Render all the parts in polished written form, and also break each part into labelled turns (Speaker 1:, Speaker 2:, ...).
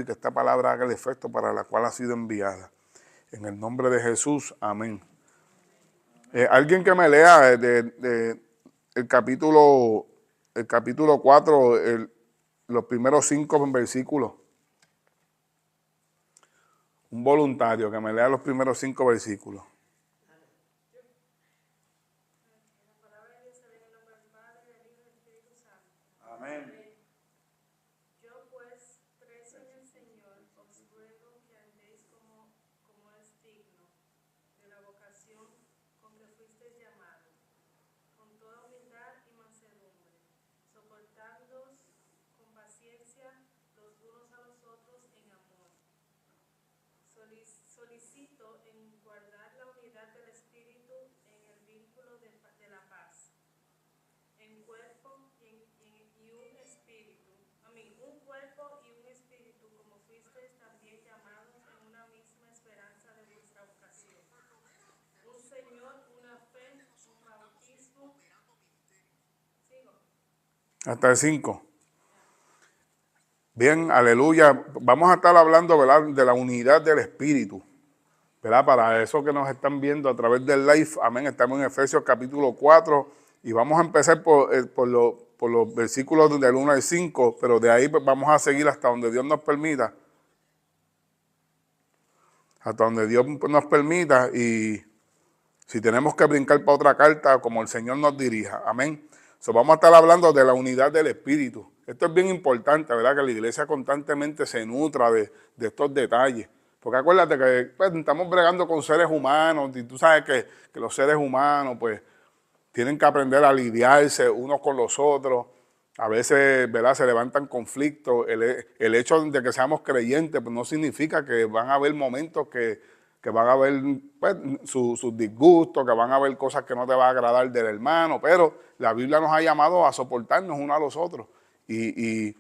Speaker 1: y que esta palabra haga el efecto para la cual ha sido enviada. En el nombre de Jesús, amén. Alguien que me lea el capítulo 4, los primeros 5 versículos. Un voluntario que me lea los primeros 5 versículos. Amén.
Speaker 2: Yo pues, preso en el Señor, os ruego que andéis como es digno de la vocación con que fuisteis llamados, con toda humildad y mansedumbre, soportándoos con paciencia los unos a los otros en amor. Solicito en guardar la unidad del Espíritu en el vínculo de la paz, en cuerpo y un espíritu, un cuerpo y un espíritu, como fuisteis también llamados en una misma esperanza de vuestra vocación. Un Señor, una fe, un bautismo. ¿Sigo?
Speaker 1: Hasta el 5. Bien, aleluya. Vamos a estar hablando, ¿verdad?, de la unidad del Espíritu, ¿verdad? Para eso que nos están viendo a través del live, amén. Estamos en Efesios capítulo 4 y vamos a empezar por los versículos del 1 al 5, pero de ahí vamos a seguir hasta donde Dios nos permita. Hasta donde Dios nos permita, y si tenemos que brincar para otra carta, como el Señor nos dirija, amén. Vamos a estar hablando de la unidad del Espíritu. Esto es bien importante, ¿verdad? Que la iglesia constantemente se nutra de estos detalles. Porque acuérdate que pues, estamos bregando con seres humanos, y tú sabes que los seres humanos pues tienen que aprender a lidiarse unos con los otros. A veces, ¿verdad?, se levantan conflictos. El hecho de que seamos creyentes pues, no significa que van a haber momentos que van a haber pues, sus disgustos, que van a haber cosas que no te va a agradar del hermano, pero la Biblia nos ha llamado a soportarnos unos a los otros. Y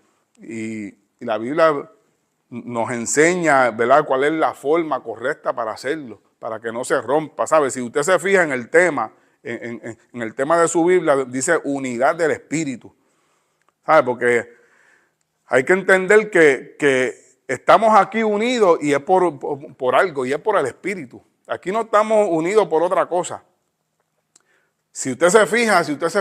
Speaker 1: la Biblia nos enseña, ¿verdad?, cuál es la forma correcta para hacerlo, para que no se rompa, ¿sabes? Si usted se fija en el tema, en el tema de su Biblia, dice unidad del Espíritu, ¿sabe? Porque hay que entender que estamos aquí unidos y es por algo, y es por el Espíritu. Aquí no estamos unidos por otra cosa. Si usted se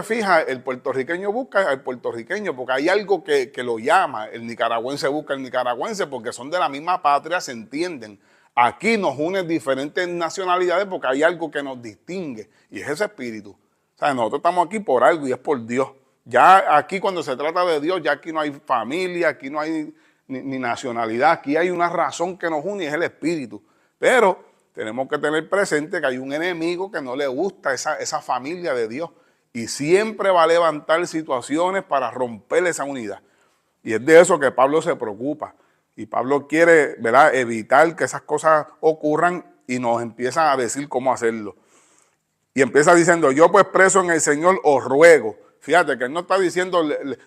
Speaker 1: fija, el puertorriqueño busca al puertorriqueño porque hay algo que lo llama. El nicaragüense busca al nicaragüense porque son de la misma patria, se entienden. Aquí nos unen diferentes nacionalidades porque hay algo que nos distingue y es ese espíritu. O sea, nosotros estamos aquí por algo y es por Dios. Ya aquí cuando se trata de Dios, ya aquí no hay familia, aquí no hay ni nacionalidad, aquí hay una razón que nos une y es el espíritu. Pero tenemos que tener presente que hay un enemigo que no le gusta esa familia de Dios y siempre va a levantar situaciones para romper esa unidad. Y es de eso que Pablo se preocupa. Y Pablo quiere, ¿verdad?, evitar que esas cosas ocurran y nos empieza a decir cómo hacerlo. Y empieza diciendo, yo pues preso en el Señor os ruego. Fíjate que él no está diciendo,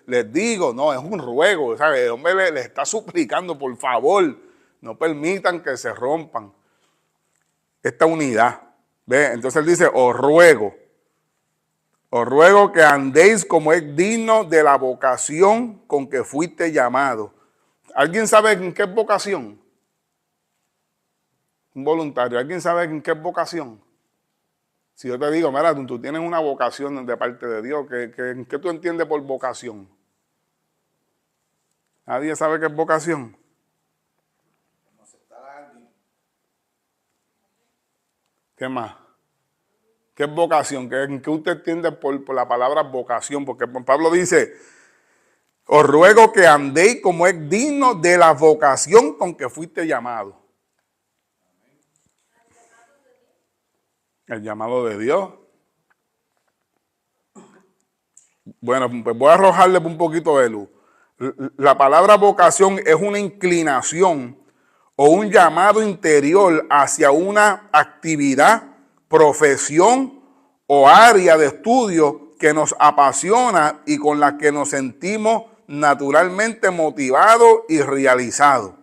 Speaker 1: les digo, no, es un ruego. ¿Sabe? El hombre le está suplicando, por favor, no permitan que se rompan esta unidad. ¿Ve? Entonces él dice, os ruego que andéis como es digno de la vocación con que fuiste llamado. ¿Alguien sabe en qué es vocación? Un voluntario. ¿Alguien sabe en qué es vocación? Si yo te digo, mira, tú tienes una vocación de parte de Dios, ¿qué tú entiendes por vocación? ¿Nadie sabe qué es vocación? ¿Qué más? ¿Qué es vocación? ¿Qué usted entiende por la palabra vocación? Porque Pablo dice, os ruego que andéis como es digno de la vocación con que fuiste llamado. El llamado de Dios. Bueno, pues voy a arrojarle un poquito de luz. La palabra vocación es una inclinación o un llamado interior hacia una actividad, profesión o área de estudio que nos apasiona y con la que nos sentimos naturalmente motivados y realizados.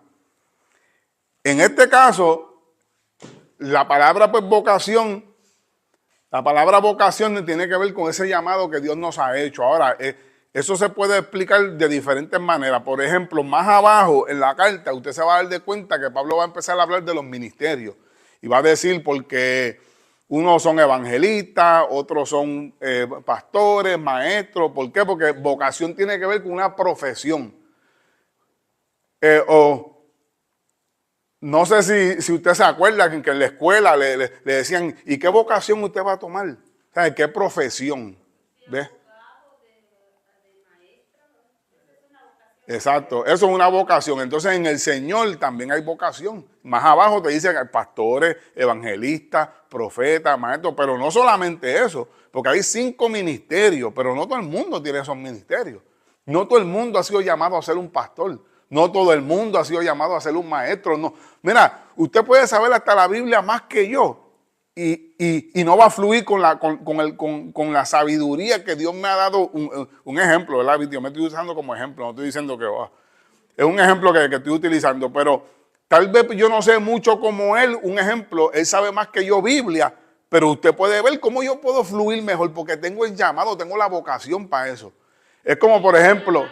Speaker 1: En este caso, la palabra pues vocación tiene que ver con ese llamado que Dios nos ha hecho. Ahora, Eso se puede explicar de diferentes maneras. Por ejemplo, más abajo en la carta, usted se va a dar de cuenta que Pablo va a empezar a hablar de los ministerios. Y va a decir porque unos son evangelistas, otros son pastores, maestros. ¿Por qué? Porque vocación tiene que ver con una profesión. No sé si usted se acuerda que en la escuela le decían, ¿y qué vocación usted va a tomar? O sea, ¿qué profesión? ¿Ves? Exacto, eso es una vocación. Entonces en el Señor también hay vocación. Más abajo te dice que hay pastores, evangelistas, profetas, maestros, pero no solamente eso, porque hay 5 ministerios, pero no todo el mundo tiene esos ministerios. No todo el mundo ha sido llamado a ser un pastor. No todo el mundo ha sido llamado a ser un maestro. No. Mira, usted puede saber hasta la Biblia más que yo y no va a fluir con la sabiduría que Dios me ha dado. Un ejemplo, ¿verdad? Yo me estoy usando como ejemplo, no estoy diciendo que es un ejemplo que estoy utilizando, pero tal vez yo no sé mucho como él, un ejemplo, él sabe más que yo Biblia, pero usted puede ver cómo yo puedo fluir mejor porque tengo el llamado, tengo la vocación para eso. Es como, por ejemplo,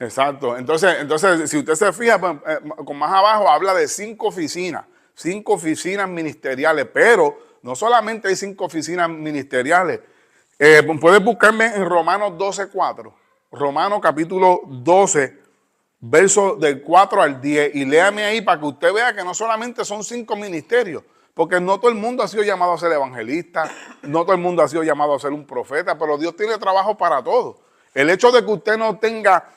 Speaker 1: exacto. Entonces, si usted se fija, con más abajo habla de 5 oficinas ministeriales, pero no solamente hay 5 oficinas ministeriales. Puedes buscarme en Romanos 12:4, Romanos capítulo 12, verso del 4 al 10, y léame ahí para que usted vea que no solamente son 5 ministerios, porque no todo el mundo ha sido llamado a ser evangelista, no todo el mundo ha sido llamado a ser un profeta, pero Dios tiene trabajo para todos. El hecho de que usted no tenga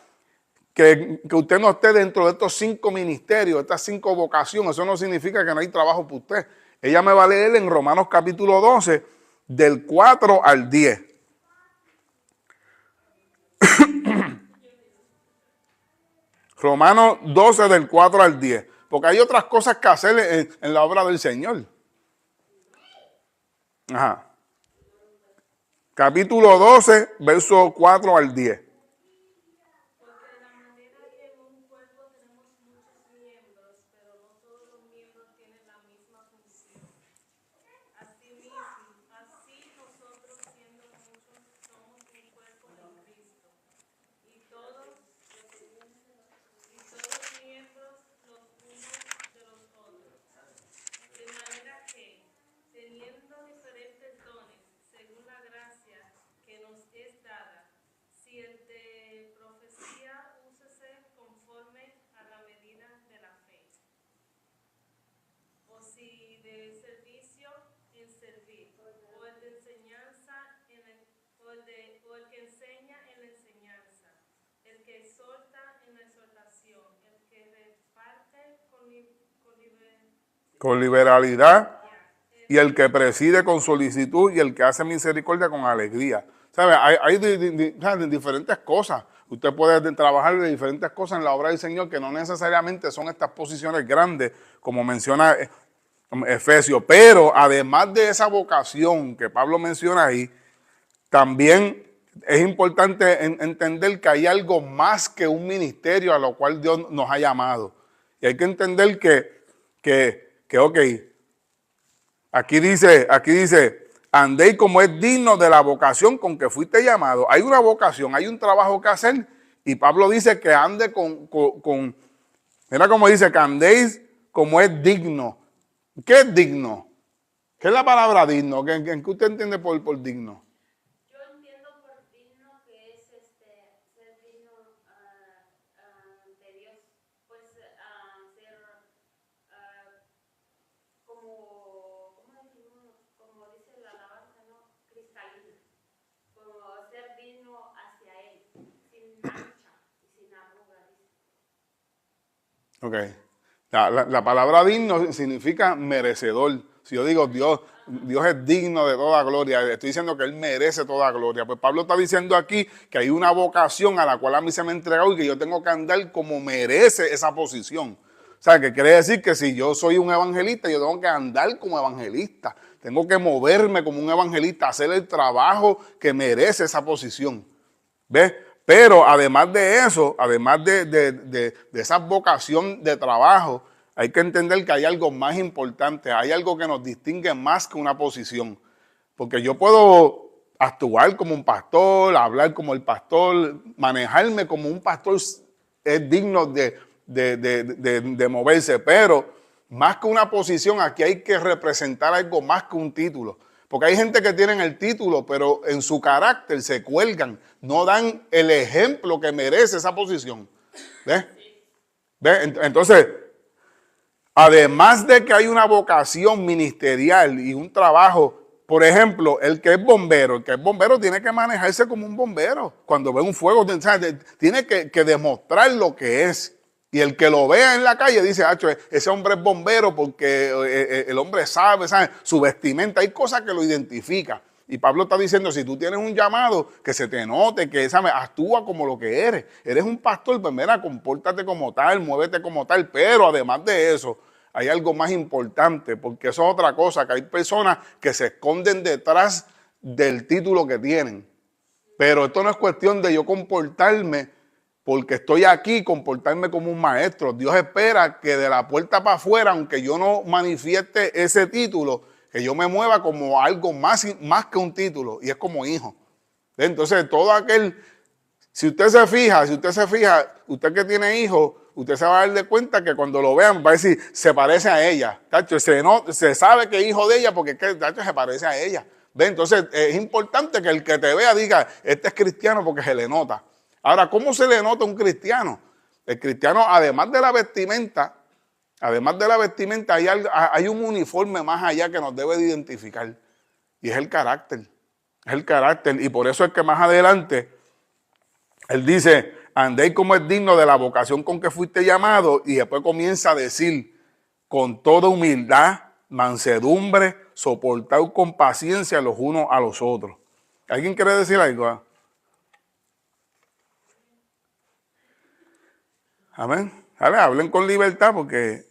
Speaker 1: que usted no esté dentro de estos 5 ministerios, estas 5 vocaciones, eso no significa que no hay trabajo para usted. Ella me va a leer en Romanos capítulo 12, del 4 al 10. Romanos 12, del 4 al 10. Porque hay otras cosas que hacer en la obra del Señor. Ajá. Capítulo 12, verso 4 al 10. Con liberalidad, y el que preside con solicitud, y el que hace misericordia con alegría. ¿Sabe? Hay diferentes cosas. Usted puede trabajar de diferentes cosas en la obra del Señor que no necesariamente son estas posiciones grandes, como menciona Efesios. Pero además de esa vocación que Pablo menciona ahí, también es importante entender que hay algo más que un ministerio a lo cual Dios nos ha llamado. Y hay que entender que ok, aquí dice, andéis como es digno de la vocación con que fuiste llamado. Hay una vocación, hay un trabajo que hacer, y Pablo dice que ande mira cómo dice, que andéis como es digno. ¿Qué es digno? ¿Qué es la palabra digno? ¿Qué usted entiende por digno? Ok. La palabra digno significa merecedor. Si yo digo Dios es digno de toda gloria, estoy diciendo que Él merece toda gloria. Pues Pablo está diciendo aquí que hay una vocación a la cual a mí se me ha entregado y que yo tengo que andar como merece esa posición. O sea, que quiere decir que si yo soy un evangelista, yo tengo que andar como evangelista. Tengo que moverme como un evangelista, hacer el trabajo que merece esa posición. ¿Ves? Pero además de eso, además de esa vocación de trabajo, hay que entender que hay algo más importante, hay algo que nos distingue más que una posición. Porque yo puedo actuar como un pastor, hablar como el pastor, manejarme como un pastor es digno de moverse, pero más que una posición, aquí hay que representar algo más que un título. Porque hay gente que tienen el título, pero en su carácter se cuelgan, no dan el ejemplo que merece esa posición. ¿Ves? ¿Ves? Entonces, además de que hay una vocación ministerial y un trabajo, por ejemplo, el que es bombero tiene que manejarse como un bombero. Cuando ve un fuego, tiene que demostrar lo que es. Y el que lo vea en la calle dice, ese hombre es bombero porque el hombre sabe, su vestimenta, hay cosas que lo identifican. Y Pablo está diciendo, si tú tienes un llamado, que se te note, que actúa como lo que eres. Eres un pastor, pues mira, compórtate como tal, muévete como tal. Pero además de eso, hay algo más importante, porque eso es otra cosa, que hay personas que se esconden detrás del título que tienen. Pero esto no es cuestión de yo comportarme porque estoy aquí, comportarme como un maestro. Dios espera que de la puerta para afuera, aunque yo no manifieste ese título, que yo me mueva como algo más que un título, y es como hijo. Entonces, todo aquel, si usted se fija, usted que tiene hijos, usted se va a dar de cuenta que cuando lo vean va a decir, se parece a ella. Tacho, se sabe que es hijo de ella porque tacho, se parece a ella. ¿Ve? Entonces, es importante que el que te vea diga, este es cristiano porque se le nota. Ahora, ¿cómo se le nota a un cristiano? El cristiano, además de la vestimenta, hay un uniforme más allá que nos debe de identificar. Y es el carácter. Es el carácter. Y por eso es que más adelante, él dice, andéis como es digno de la vocación con que fuiste llamado. Y después comienza a decir, con toda humildad, mansedumbre, soportar con paciencia los unos a los otros. ¿Alguien quiere decir algo? Amén. Dale, hablen con libertad porque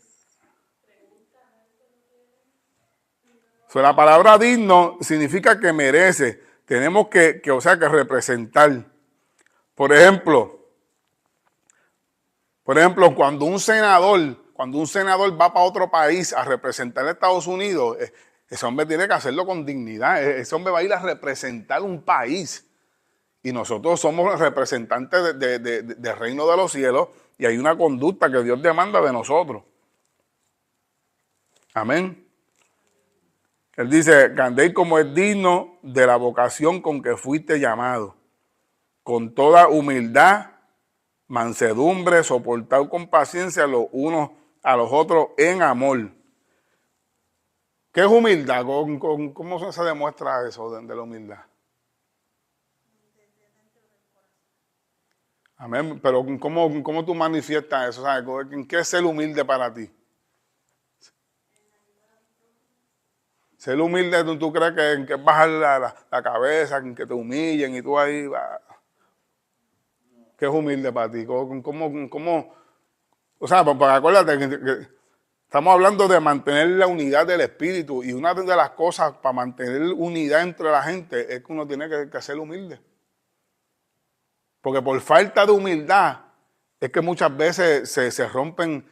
Speaker 1: la palabra digno significa que merece. Tenemos que representar. Por ejemplo, cuando un senador va para otro país a representar a Estados Unidos, ese hombre tiene que hacerlo con dignidad. Ese hombre va a ir a representar un país. Y nosotros somos representantes del reino de los cielos y hay una conducta que Dios demanda de nosotros. Amén. Él dice, que andéis como es digno de la vocación con que fuiste llamado, con toda humildad, mansedumbre, soportar con paciencia los unos a los otros en amor. ¿Qué es humildad? ¿Cómo se demuestra eso de la humildad? Amén. Pero ¿cómo tú manifiestas eso? ¿Sabes? ¿En qué es ser humilde para ti? Ser humilde, ¿tú crees que es bajar la cabeza, en que te humillen y tú ahí vas? ¿Qué es humilde para ti? O sea, porque acuérdate que estamos hablando de mantener la unidad del espíritu y una de las cosas para mantener unidad entre la gente es que uno tiene que ser humilde. Porque por falta de humildad es que muchas veces se rompen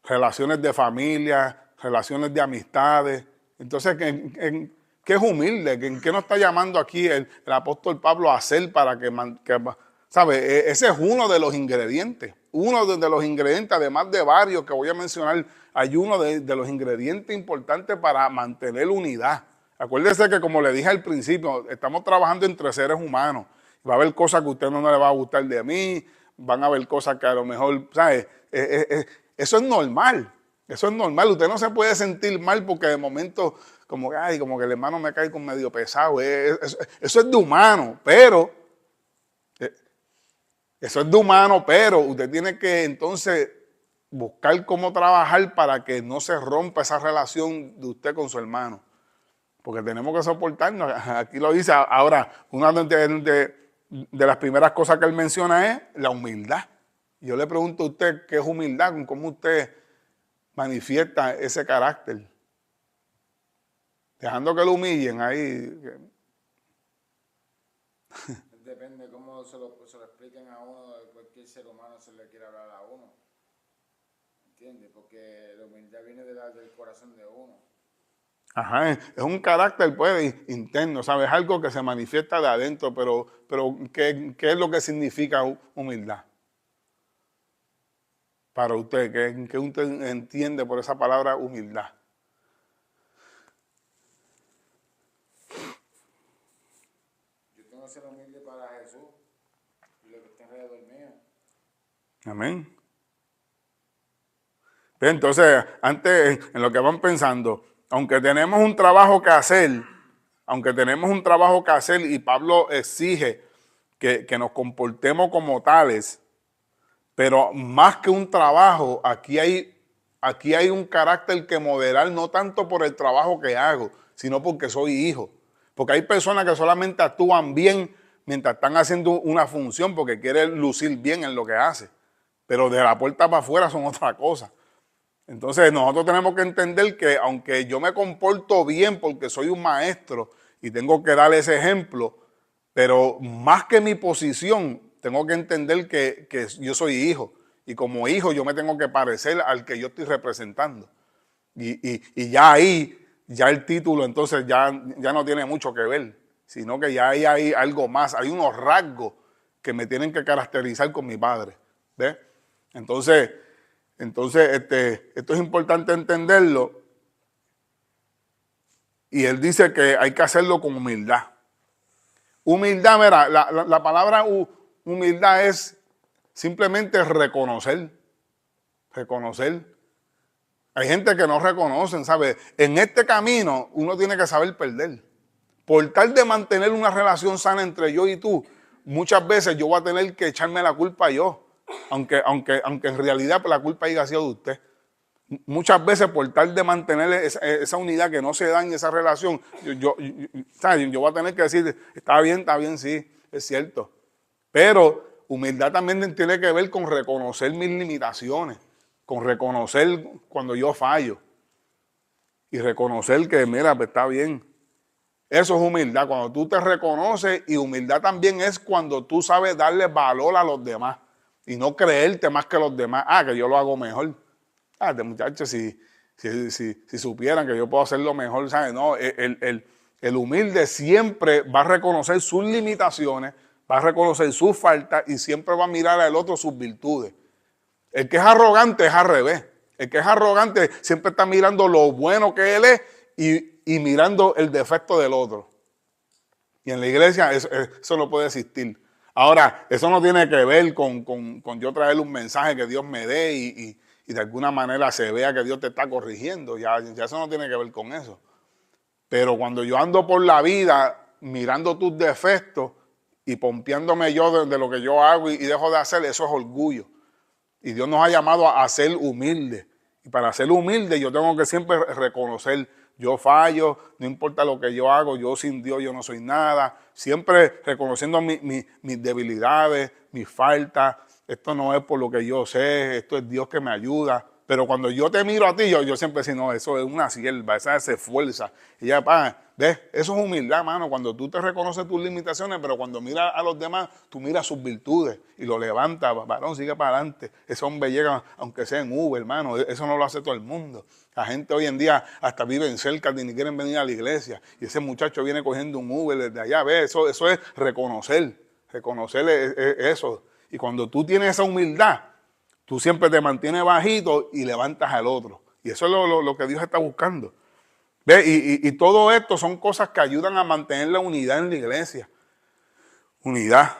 Speaker 1: relaciones de familia, relaciones de amistades. Entonces, ¿qué es humilde? ¿En qué nos está llamando aquí el apóstol Pablo a hacer para que ¿sabe? Ese es uno de los ingredientes. Uno de los ingredientes, además de varios que voy a mencionar, hay uno de los ingredientes importantes para mantener unidad. Acuérdese que, como le dije al principio, estamos trabajando entre seres humanos. Va a haber cosas que a usted no le va a gustar de mí, van a haber cosas que a lo mejor, ¿sabe? Eso es normal. Eso es normal. Usted no se puede sentir mal porque de momento, como que el hermano me cae con medio pesado. Eso es de humano, pero usted tiene que entonces buscar cómo trabajar para que no se rompa esa relación de usted con su hermano. Porque tenemos que soportarnos. Aquí lo dice. Ahora, una de las primeras cosas que él menciona es la humildad. Yo le pregunto a usted qué es humildad, cómo usted manifiesta ese carácter. Dejando que lo humillen ahí.
Speaker 3: depende cómo se lo expliquen a uno, cualquier ser humano se le quiere hablar a uno. ¿Entiendes? Porque la humildad viene del corazón de uno.
Speaker 1: Ajá, es un carácter pues interno, ¿sabes? Es algo que se manifiesta de adentro, pero ¿qué es lo que significa humildad? Para usted, ¿qué usted entiende por esa palabra humildad?
Speaker 3: Yo tengo que ser humilde para Jesús y lo que está alrededor mío.
Speaker 1: Amén. Entonces, antes, en lo que van pensando, aunque tenemos un trabajo que hacer, y Pablo exige que nos comportemos como tales, pero más que un trabajo, aquí hay un carácter que modelar, no tanto por el trabajo que hago, sino porque soy hijo. Porque hay personas que solamente actúan bien mientras están haciendo una función porque quieren lucir bien en lo que hace. Pero de la puerta para afuera son otra cosa. Entonces nosotros tenemos que entender que aunque yo me comporto bien porque soy un maestro y tengo que dar ese ejemplo, pero más que mi posición, tengo que entender que yo soy hijo. Y como hijo yo me tengo que parecer al que yo estoy representando. Y ya ahí, ya el título entonces ya no tiene mucho que ver, sino que ya ahí hay algo más, hay unos rasgos que me tienen que caracterizar con mi padre. ¿Ves? Entonces esto es importante entenderlo. Y él dice que hay que hacerlo con humildad. Humildad, mira, la palabra humildad es simplemente reconocer. Reconocer. Hay gente que no reconocen, ¿sabes? En este camino uno tiene que saber perder. Por tal de mantener una relación sana entre yo y tú, muchas veces yo voy a tener que echarme la culpa yo. Aunque en realidad la culpa haya sido de usted. Muchas veces por tal de mantener esa unidad que no se da en esa relación, yo voy a tener que decir, está bien, sí, es cierto. Pero humildad también tiene que ver con reconocer mis limitaciones, con reconocer cuando yo fallo y reconocer que, mira, pues está bien. Eso es humildad, cuando tú te reconoces, y humildad también es cuando tú sabes darle valor a los demás y no creerte más que los demás. Que yo lo hago mejor. Muchachos, si supieran que yo puedo hacerlo mejor, ¿sabes? No, el humilde siempre va a reconocer sus limitaciones, va a reconocer sus faltas y siempre va a mirar al otro sus virtudes. El que es arrogante es al revés. El que es arrogante siempre está mirando lo bueno que él es y mirando el defecto del otro. Y en la iglesia eso no puede existir. Ahora, eso no tiene que ver con yo traerle un mensaje que Dios me dé y de alguna manera se vea que Dios te está corrigiendo. Ya eso no tiene que ver con eso. Pero cuando yo ando por la vida mirando tus defectos y pompeándome yo de lo que yo hago y dejo de hacer, eso es orgullo. Y Dios nos ha llamado a ser humildes. Y para ser humilde yo tengo que siempre reconocer, yo fallo, no importa lo que yo hago, yo sin Dios yo no soy nada. Siempre reconociendo mis debilidades, mis faltas. Esto no es por lo que yo sé, esto es Dios que me ayuda. Pero cuando yo te miro a ti, yo siempre digo, no, eso es una sierva, esa se esfuerza. Y ya, ¿ves? Eso es humildad, hermano, cuando tú te reconoces tus limitaciones, pero cuando miras a los demás, tú miras sus virtudes y lo levantas, varón, sigue para adelante. Ese hombre llega, aunque sea en Uber, hermano, eso no lo hace todo el mundo. La gente hoy en día hasta viven cerca y ni quieren venir a la iglesia. Y ese muchacho viene cogiendo un Uber desde allá, ¿ves? Eso es reconocer eso. Y cuando tú tienes esa humildad, tú siempre te mantienes bajito y levantas al otro. Y eso es lo que Dios está buscando. ¿Ve? Y todo esto son cosas que ayudan a mantener la unidad en la iglesia. Unidad.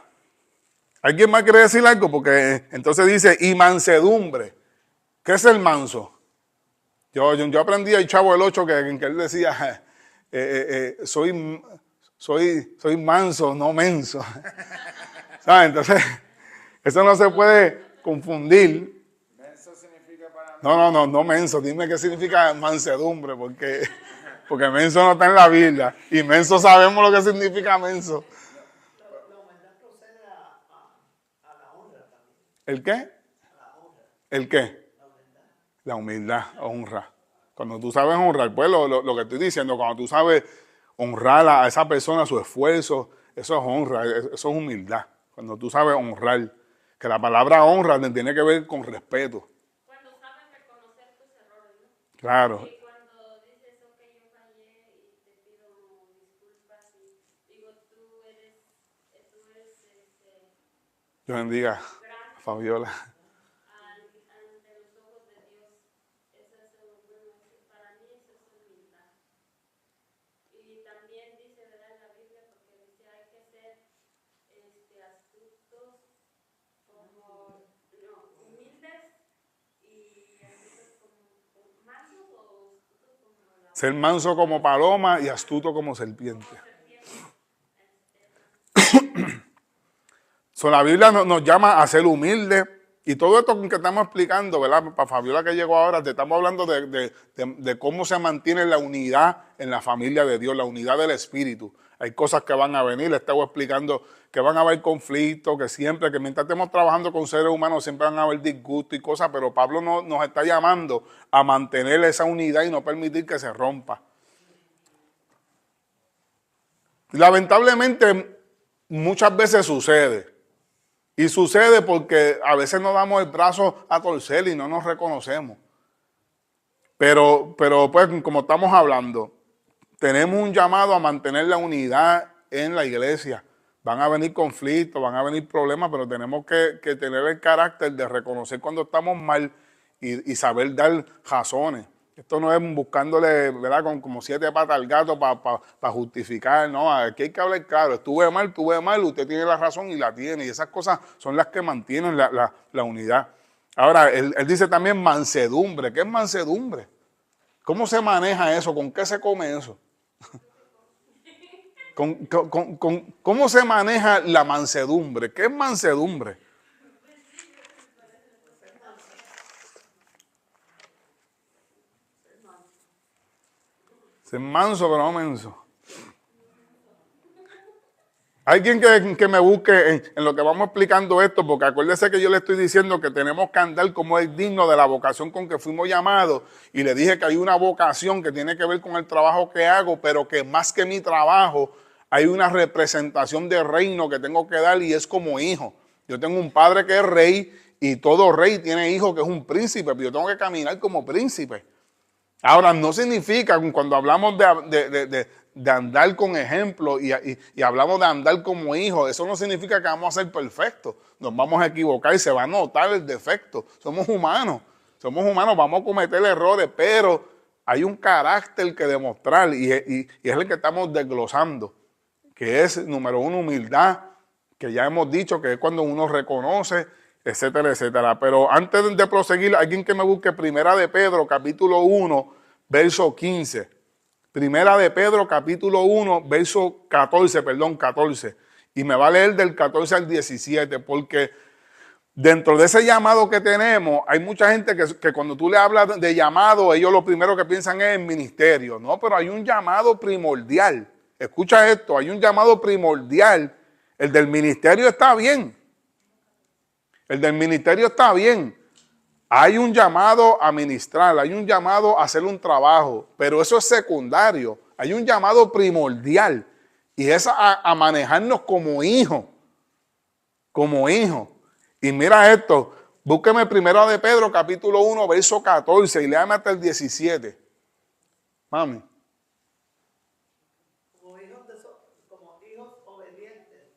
Speaker 1: ¿Alguien más quiere decir algo? Porque entonces dice, y mansedumbre. ¿Qué es el manso? Yo aprendí al Chavo del 8 que él decía, soy manso, no menso. ¿Sabes? Entonces, eso no se puede confundir.
Speaker 3: Menso significa para mí.
Speaker 1: No menso. Dime qué significa mansedumbre, porque menso no está en la Biblia. Y menso sabemos lo que significa menso.
Speaker 4: La humildad procede a la honra también.
Speaker 1: ¿El qué?
Speaker 4: La honra.
Speaker 1: ¿El qué? La humildad, honra. Cuando tú sabes honrar, pues lo que estoy diciendo, cuando tú sabes honrar a esa persona, su esfuerzo, eso es honra, eso es humildad. Cuando tú sabes honrar, que la palabra honra tiene que ver con respeto.
Speaker 2: Cuando sabes reconocer tus errores, ¿no?
Speaker 1: Claro.
Speaker 2: Y cuando dices, ok, yo fallé y te pido disculpas y digo, tú eres
Speaker 1: Dios bendiga a
Speaker 2: grande
Speaker 1: Fabiola.
Speaker 2: ante los ojos de Dios. Eso es bueno, para mí eso es humildad. Y también dice, ¿verdad? En la Biblia, porque dice, hay que ser astutos como, no, humildes y astutos como mansos o astutos como la
Speaker 1: Ser manso como paloma y astuto como serpiente. La Biblia nos llama a ser humildes. Y todo esto que estamos explicando, ¿verdad? Para Fabiola que llegó ahora, te estamos hablando de cómo se mantiene la unidad en la familia de Dios, la unidad del Espíritu. Hay cosas que van a venir, le estaba explicando que van a haber conflictos, que siempre, que mientras estemos trabajando con seres humanos siempre van a haber disgustos y cosas, pero Pablo nos está llamando a mantener esa unidad y no permitir que se rompa. Lamentablemente, muchas veces sucede. Y sucede porque a veces nos damos el brazo a torcer y no nos reconocemos. Pero pues como estamos hablando, tenemos un llamado a mantener la unidad en la iglesia. Van a venir conflictos, van a venir problemas, pero tenemos que tener el carácter de reconocer cuando estamos mal y saber dar razones. Esto no es buscándole, ¿verdad?, como 7 patas al gato para justificar, no, aquí hay que hablar claro, estuve mal, usted tiene la razón y la tiene, y esas cosas son las que mantienen la unidad. Ahora, él dice también mansedumbre. ¿Qué es mansedumbre? ¿Cómo se maneja eso? ¿Con qué se come eso? ¿Cómo se maneja la mansedumbre? ¿Qué es mansedumbre? Ser manso, pero no menso. Hay quien que me busque en lo que vamos explicando esto, porque acuérdese que yo le estoy diciendo que tenemos que andar como es digno de la vocación con que fuimos llamados, y le dije que hay una vocación que tiene que ver con el trabajo que hago, pero que más que mi trabajo hay una representación de reino que tengo que dar, y es como hijo. Yo tengo un padre que es rey, y todo rey tiene hijo que es un príncipe, pero yo tengo que caminar como príncipe. Ahora, no significa, cuando hablamos de andar con ejemplo y hablamos de andar como hijos, eso no significa que vamos a ser perfectos. Nos vamos a equivocar y se va a notar el defecto. Somos humanos, vamos a cometer errores, pero hay un carácter que demostrar y es el que estamos desglosando, que es, número 1, humildad, que ya hemos dicho que es cuando uno reconoce, etcétera, etcétera. Pero antes de proseguir, alguien que me busque Primera de Pedro, capítulo 1, verso 15. Primera de Pedro, capítulo 1, verso 14. Y me va a leer del 14 al 17, porque dentro de ese llamado que tenemos, hay mucha gente que cuando tú le hablas de llamado, ellos lo primero que piensan es en ministerio. No, pero hay un llamado primordial. Escucha esto, hay un llamado primordial. El del ministerio está bien. Hay un llamado a ministrar, hay un llamado a hacer un trabajo, pero eso es secundario. Hay un llamado primordial y es a manejarnos como hijos. Y mira esto, búsqueme Primera de Pedro, capítulo 1, verso 14 y léame hasta el 17. Mami.
Speaker 4: Como hijos obedientes,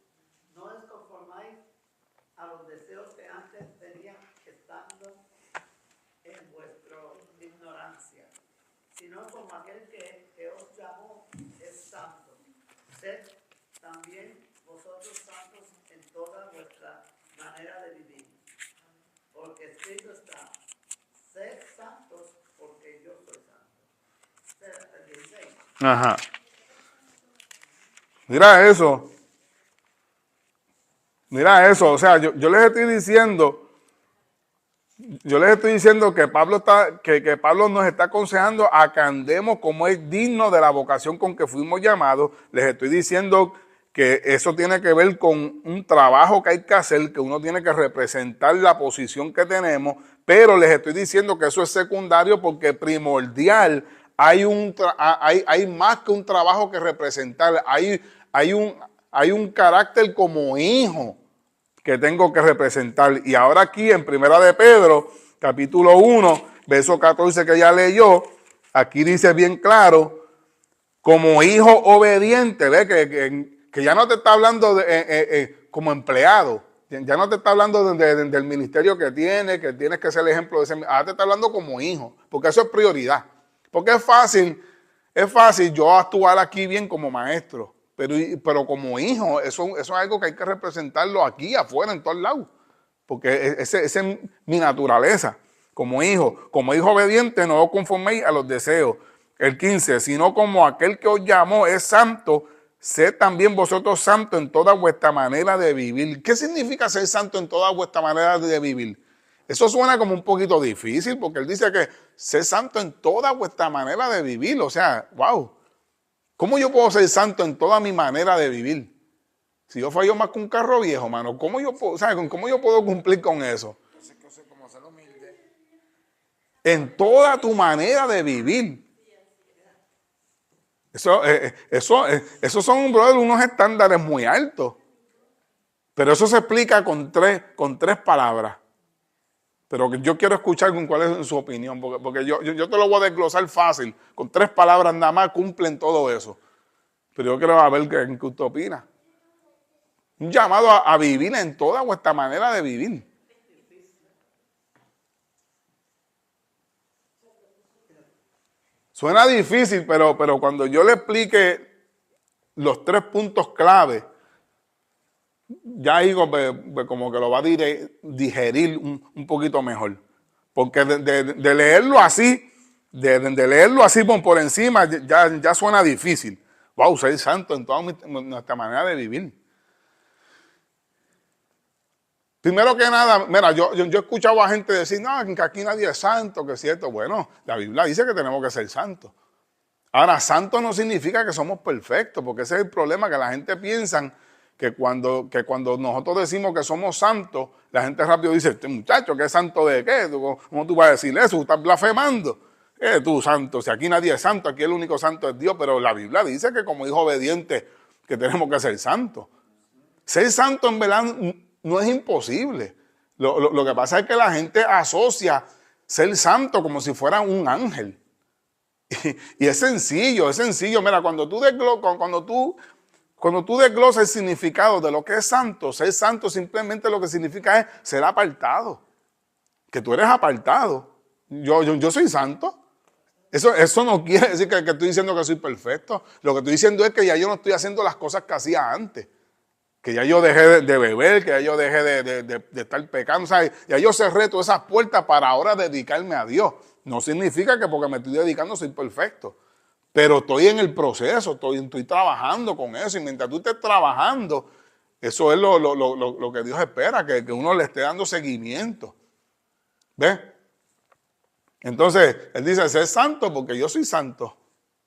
Speaker 4: no os conformáis a los deseos que antes tenían estando en vuestra ignorancia, sino como aquel que os llamó es santo. Sed también vosotros santos en toda vuestra manera de vivir, porque escrito está: sed santos porque yo soy santo. Sed el 16.
Speaker 1: Ajá. Mira eso, o sea, yo les estoy diciendo que Pablo nos está aconsejando a que andemos como es digno de la vocación con que fuimos llamados. Les estoy diciendo que eso tiene que ver con un trabajo que hay que hacer, que uno tiene que representar la posición que tenemos, pero les estoy diciendo que eso es secundario porque hay más que un trabajo que representar, hay hay un carácter como hijo que tengo que representar. Y ahora aquí en Primera de Pedro, capítulo 1, verso 14 que ya leyó, aquí dice bien claro, como hijo obediente, ¿ve? Que ya no te está hablando como empleado, ya no te está hablando del ministerio que tienes que ser el ejemplo de ese, ahora te está hablando como hijo, porque eso es prioridad. Porque es fácil yo actuar aquí bien como maestro, pero como hijo, eso es algo que hay que representarlo aquí, afuera, en todos lados. Porque esa es mi naturaleza. Como hijo obediente, no os conforméis a los deseos. El 15, sino como aquel que os llamó es santo, sed también vosotros santos en toda vuestra manera de vivir. ¿Qué significa ser santo en toda vuestra manera de vivir? Eso suena como un poquito difícil, porque él dice que ser santo en toda vuestra manera de vivir. O sea, wow. ¿Cómo yo puedo ser santo en toda mi manera de vivir? Si yo fallo más que un carro viejo, mano, ¿cómo yo puedo cumplir con eso?
Speaker 3: Entonces, como ser humilde.
Speaker 1: En toda tu manera de vivir. Esos son, brother, unos estándares muy altos. Pero eso se explica con tres palabras. Pero yo quiero escuchar con cuál es su opinión, porque yo te lo voy a desglosar fácil. Con 3 palabras nada más cumplen todo eso. Pero yo quiero ver qué usted opina. Un llamado a vivir en toda vuestra manera de vivir. Suena difícil, pero cuando yo le explique los 3 puntos clave, ya digo, como que lo va a digerir un poquito mejor. Porque de leerlo así, de leerlo así por encima, ya suena difícil. Wow, ser santo en toda nuestra manera de vivir. Primero que nada, mira, yo he escuchado a gente decir, no, que aquí nadie es santo, que es cierto. Bueno, la Biblia dice que tenemos que ser santos. Ahora, santo no significa que somos perfectos, porque ese es el problema, que la gente piensa que cuando nosotros decimos que somos santos, la gente rápido dice, este muchacho, ¿qué es santo de qué? ¿Cómo tú vas a decir eso? ¿Tú estás blasfemando? ¿Qué tú, santo? Si aquí nadie es santo, aquí el único santo es Dios, pero la Biblia dice que como hijo obediente que tenemos que ser santos. Ser santo en verdad no es imposible. Lo que pasa es que la gente asocia ser santo como si fuera un ángel. Y es sencillo. Mira, cuando tú desglosas el significado de lo que es santo, ser santo simplemente lo que significa es ser apartado. Que tú eres apartado. Yo soy santo. Eso no quiere decir que estoy diciendo que soy perfecto. Lo que estoy diciendo es que ya yo no estoy haciendo las cosas que hacía antes. Que ya yo dejé de beber, que ya yo dejé de estar pecando. O sea, ya yo cerré todas esas puertas para ahora dedicarme a Dios. No significa que porque me estoy dedicando soy perfecto. Pero estoy en el proceso, estoy trabajando con eso. Y mientras tú estés trabajando, eso es lo que Dios espera, que uno le esté dando seguimiento. ¿Ves? Entonces, él dice, ser santo porque yo soy santo.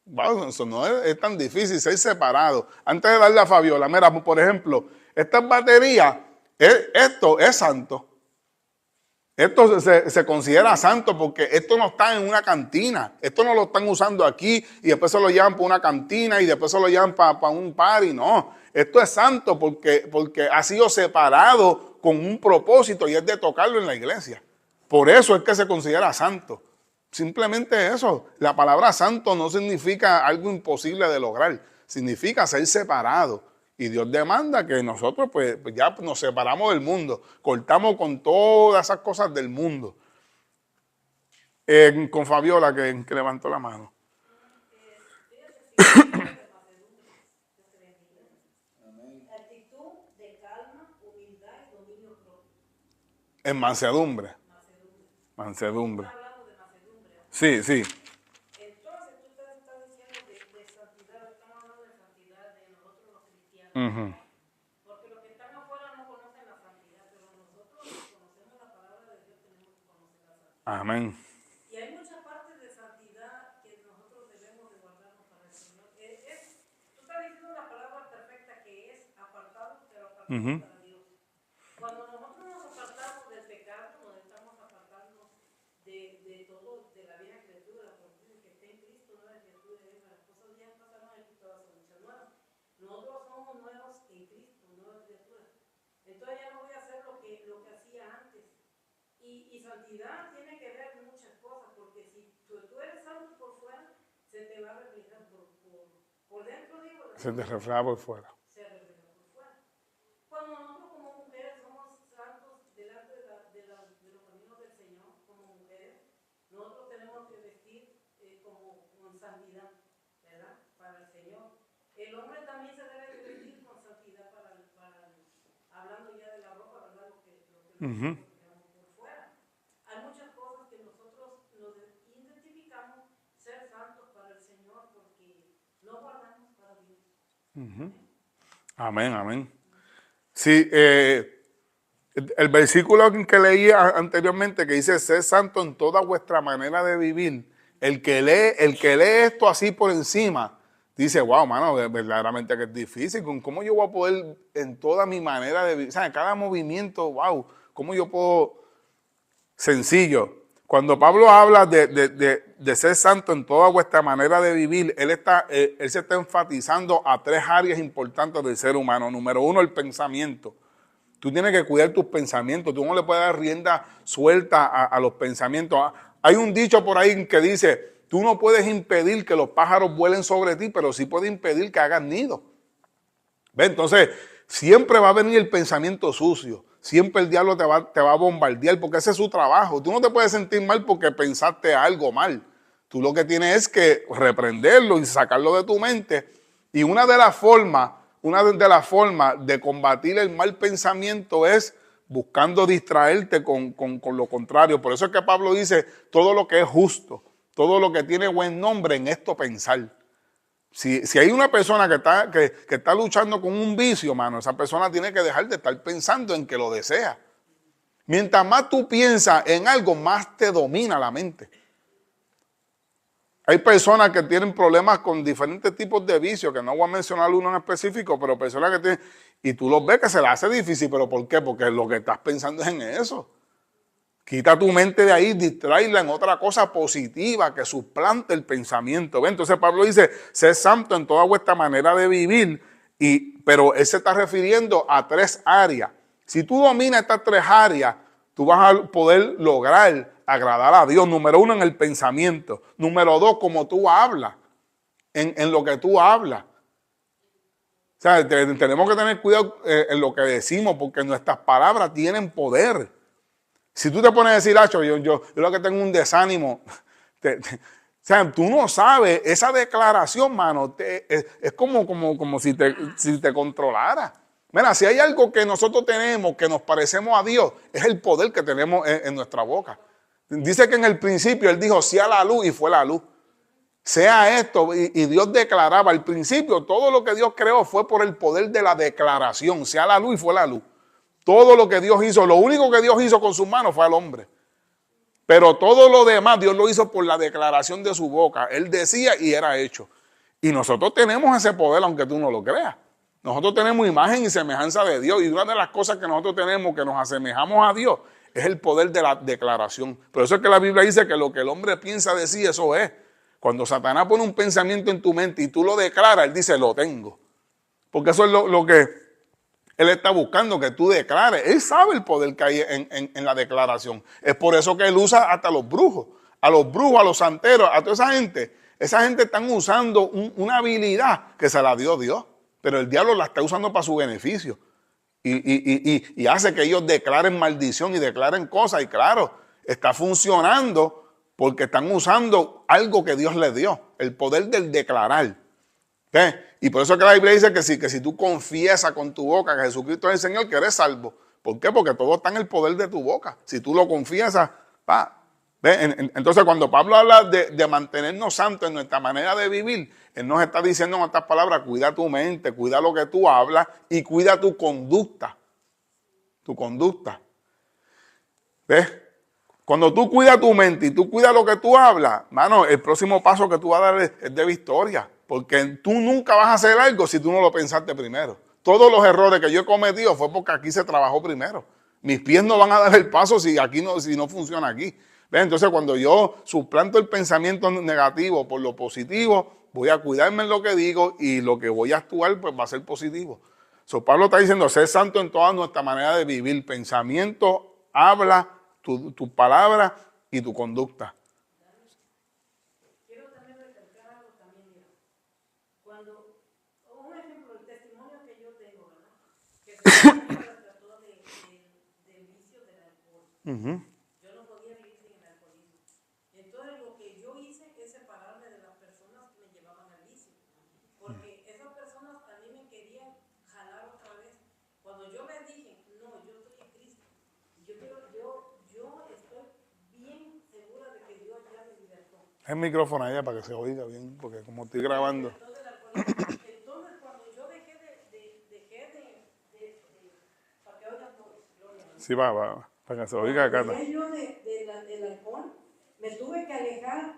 Speaker 1: Wow, eso no es tan difícil, ser separado. Antes de darle a Fabiola, mira, por ejemplo, estas baterías, esto es santo. Esto se considera santo porque esto no está en una cantina. Esto no lo están usando aquí y después se lo llevan para una cantina y después se lo llevan para un party. No, esto es santo porque ha sido separado con un propósito y es de tocarlo en la iglesia. Por eso es que se considera santo. Simplemente eso. La palabra santo no significa algo imposible de lograr. Significa ser separado. Y Dios demanda que nosotros pues ya nos separamos del mundo. Cortamos con todas esas cosas del mundo. Con Fabiola que levantó la mano.
Speaker 2: Actitud de calma, humildad y dominio propio.
Speaker 1: En mansedumbre. Mansedumbre.
Speaker 2: Está hablando de mansedumbre.
Speaker 1: Sí, sí.
Speaker 2: Entonces tú estás diciendo de santidad, estamos hablando de santidad de nosotros los cristianos.
Speaker 1: Uh-huh.
Speaker 2: Porque los que están afuera no conocen la santidad, pero nosotros que conocemos la palabra de Dios tenemos que conocer la santidad.
Speaker 1: Amén.
Speaker 2: Y hay muchas partes de santidad que nosotros debemos de guardarnos para el Señor. Tú estás diciendo la palabra perfecta que es apartado, pero apartado
Speaker 1: Uh-huh.
Speaker 2: para Dios. Cuando nosotros nos apartamos del pecado, nos estamos apartando de todo, de la vieja criatura, porque que esté en Cristo, nueva criatura es, las cosas ya pasaron y todas son hechas nuevas. Nosotros somos nuevos en Entonces ya no voy a hacer lo que hacía antes. Y santidad tiene que ver muchas cosas, porque si tú eres santo por fuera, se te va a reflejar por dentro, digo.
Speaker 1: Se te refleja por fuera.
Speaker 2: Se refleja por fuera. Cuando nosotros como mujeres somos santos delante de los caminos del Señor, como mujeres, nosotros tenemos que vestir con santidad, ¿verdad? Para el Señor. El hombre también se debe de vestir con santidad hablando ya de la ropa, ¿verdad? Lo que
Speaker 1: Ujú.
Speaker 2: por fuera. Hay muchas cosas que nosotros nos identificamos ser santos para el Señor porque no guardamos para Dios.
Speaker 1: Ujú. Amén, amén. Sí, el versículo que leí anteriormente que dice, sed santo en toda vuestra manera de vivir, el que lee esto así por encima, dice, wow, mano, verdaderamente que es difícil. ¿Cómo yo voy a poder en toda mi manera de vivir? O sea, en cada movimiento, wow, ¿cómo yo puedo? Sencillo. Cuando Pablo habla de ser santo en toda vuestra manera de vivir, él se está enfatizando a tres áreas importantes del ser humano. Número uno, el pensamiento. Tú tienes que cuidar tus pensamientos. Tú no le puedes dar rienda suelta a los pensamientos. Hay un dicho por ahí que dice, tú no puedes impedir que los pájaros vuelen sobre ti, pero sí puedes impedir que hagan nido. ¿Ve? Entonces, siempre va a venir el pensamiento sucio. Siempre el diablo te va a bombardear porque ese es su trabajo. Tú no te puedes sentir mal porque pensaste algo mal. Tú lo que tienes es que reprenderlo y sacarlo de tu mente. Y una de las formas de combatir el mal pensamiento es buscando distraerte con lo contrario. Por eso es que Pablo dice, todo lo que es justo, todo lo que tiene buen nombre, en esto pensar. Si hay una persona que está luchando con un vicio, mano, esa persona tiene que dejar de estar pensando en que lo desea. Mientras más tú piensas en algo, más te domina la mente. Hay personas que tienen problemas con diferentes tipos de vicios, que no voy a mencionar uno en específico, pero personas que tienen, y tú los ves que se les hace difícil, ¿pero por qué? Porque lo que estás pensando es en eso. Quita tu mente de ahí, distráela en otra cosa positiva que suplante el pensamiento. ¿Ven? Entonces Pablo dice, sed santo en toda vuestra manera de vivir, pero él se está refiriendo a tres áreas. Si tú dominas estas tres áreas, tú vas a poder lograr agradar a Dios. Número uno, en el pensamiento. Número dos, como tú hablas, en lo que tú hablas. O sea, tenemos que tener cuidado en lo que decimos, porque nuestras palabras tienen poder. Si tú te pones a decir, Acho, yo lo que tengo un desánimo, o sea, tú no sabes, esa declaración, mano, es como si te controlara. Mira, si hay algo que nosotros tenemos, que nos parecemos a Dios, es el poder que tenemos en nuestra boca. Dice que en el principio Él dijo, sea la luz, y fue la luz. Sea esto, y Dios declaraba. Al principio, todo lo que Dios creó fue por el poder de la declaración. Sea la luz, y fue la luz. Todo lo que Dios hizo, lo único que Dios hizo con sus manos fue al hombre. Pero todo lo demás Dios lo hizo por la declaración de su boca. Él decía y era hecho. Y nosotros tenemos ese poder, aunque tú no lo creas. Nosotros tenemos imagen y semejanza de Dios. Y una de las cosas que nosotros tenemos que nos asemejamos a Dios es el poder de la declaración. Por eso es que la Biblia dice que lo que el hombre piensa de sí, eso es. Cuando Satanás pone un pensamiento en tu mente y tú lo declaras, él dice, lo tengo. Porque eso es lo que él está buscando, que tú declares. Él sabe el poder que hay en la declaración. Es por eso que él usa hasta los brujos, a los santeros, a toda esa gente. Esa gente están usando una habilidad que se la dio Dios, pero el diablo la está usando para su beneficio. Y hace que ellos declaren maldición y declaren cosas. Y claro, está funcionando porque están usando algo que Dios les dio, el poder del declarar. ¿Sí? Y por eso es que la Biblia dice que si tú confiesas con tu boca que Jesucristo es el Señor, que eres salvo. ¿Por qué? Porque todo está en el poder de tu boca. Si tú lo confiesas, va. Entonces cuando Pablo habla de mantenernos santos en nuestra manera de vivir, él nos está diciendo en otras palabras, cuida tu mente, cuida lo que tú hablas y cuida tu conducta. Tu conducta. ¿Ves? Cuando tú cuidas tu mente y tú cuidas lo que tú hablas, mano, el próximo paso que tú vas a dar es de victoria. Porque tú nunca vas a hacer algo si tú no lo pensaste primero. Todos los errores que yo he cometido fue porque aquí se trabajó primero. Mis pies no van a dar el paso si no funciona aquí. ¿Ves? Entonces cuando yo suplanto el pensamiento negativo por lo positivo, voy a cuidarme en lo que digo y lo que voy a actuar pues va a ser positivo. So, Pablo está diciendo, sé santo en toda nuestra manera de vivir, pensamiento, habla, tu palabra y tu conducta.
Speaker 2: Quiero también recalcar algo también, mira. Cuando, un ejemplo, el testimonio que yo tengo, ¿verdad? Que se trató del vicio del alcohol. Yo no podía vivir sin el alcoholismo. Entonces lo que yo hice es separarme de las personas que me llevaban al vicio. Porque esas personas también me querían jalar otra vez. Cuando yo les dije, no, yo estoy en Cristo. Yo estoy bien segura de que Dios ya me libertó.
Speaker 1: El micrófono allá para que se oiga bien, porque como estoy grabando.
Speaker 2: Entonces cuando yo dejé para que oigan todos, gloria a Dios.
Speaker 1: Sí, va, para que se oiga acá.
Speaker 2: Dejé yo del alcohol, me tuve que alejar